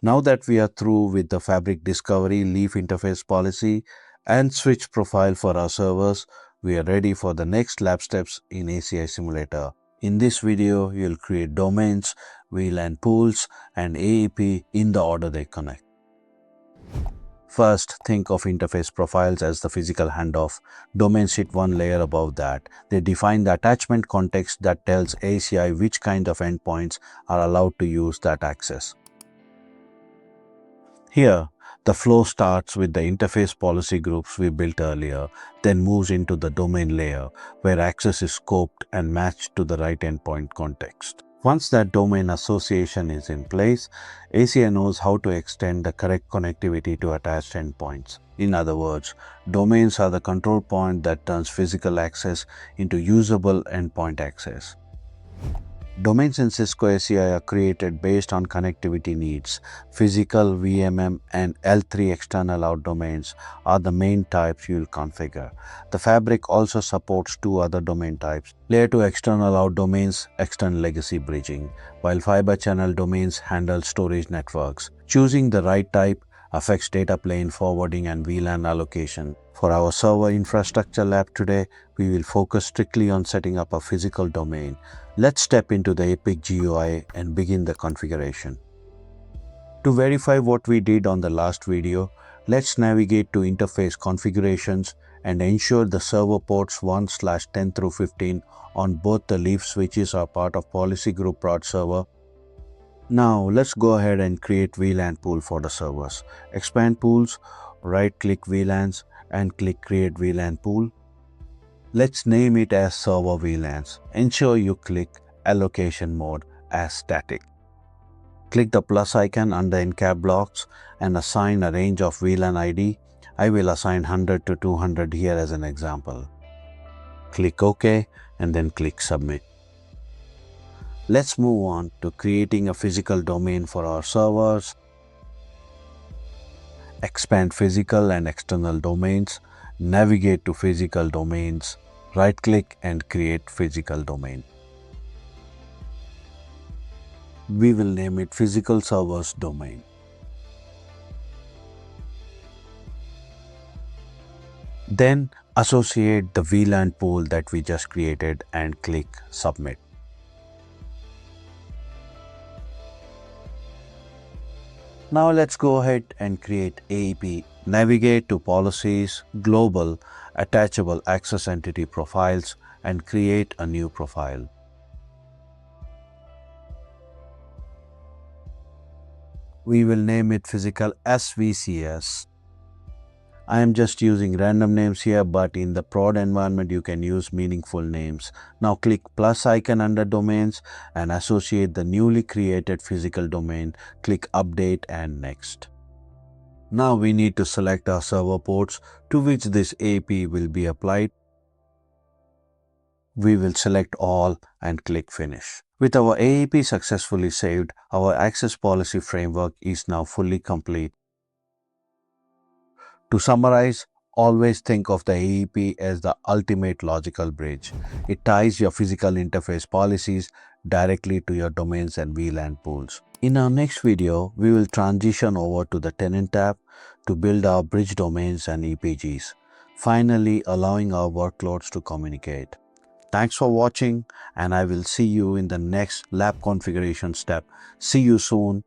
Now that we are through with the fabric discovery, leaf interface policy, and switch profile for our servers, we are ready for the next lab steps in ACI Simulator. In this video, you'll create domains, VLAN pools, and AEP in the order they connect. First, think of interface profiles as the physical handoff. Domains sit one layer above that. They define the attachment context that tells ACI which kind of endpoints are allowed to use that access. Here, the flow starts with the interface policy groups we built earlier, then moves into the domain layer, where access is scoped and matched to the right endpoint context. Once that domain association is in place, ACI knows how to extend the correct connectivity to attached endpoints. In other words, domains are the control point that turns physical access into usable endpoint access. Domains in Cisco ACI are created based on connectivity needs. Physical, VMM, and L3 external out domains are the main types you will configure. The fabric also supports two other domain types: Layer 2 external out domains, external legacy bridging, while fiber channel domains handle storage networks. Choosing the right type affects data plane forwarding and VLAN allocation. For our server infrastructure lab today, we will focus strictly on setting up a physical domain. Let's step into the Epic GUI and begin the configuration. To verify what we did on the last video, let's navigate to Interface Configurations and ensure the server ports 1/10 through 15 on both the leaf switches are part of policy group prod server. Now let's go ahead and create VLAN pool for the servers. Expand pools, right-click VLANs and click Create VLAN pool. Let's name it as Server VLANs. Ensure you click Allocation Mode as Static. Click the plus icon under encap blocks and assign a range of VLAN ID. I will assign 100 to 200 here as an example. Click OK and then click Submit. Let's move on to creating a physical domain for our servers. Expand physical and external domains. Navigate to physical domains. Right-click and create physical domain. We will name it Physical Servers Domain. Then associate the VLAN pool that we just created and click Submit. Now let's go ahead and create AEP. Navigate to Policies, Global, Attachable Access Entity Profiles and create a new profile. We will name it Physical SVCS. I am just using random names here, but in the prod environment you can use meaningful names. Now click plus icon under domains and associate the newly created physical domain. Click Update and Next. Now we need to select our server ports to which this AEP will be applied. We will select all and click Finish. With our AEP successfully saved, our access policy framework is now fully complete. To summarize, always think of the AEP as the ultimate logical bridge. It ties your physical interface policies directly to your domains and VLAN pools. In our next video, we will transition over to the tenant tab to build our bridge domains and EPGs, finally allowing our workloads to communicate. Thanks for watching, and I will see you in the next lab configuration step. See you soon.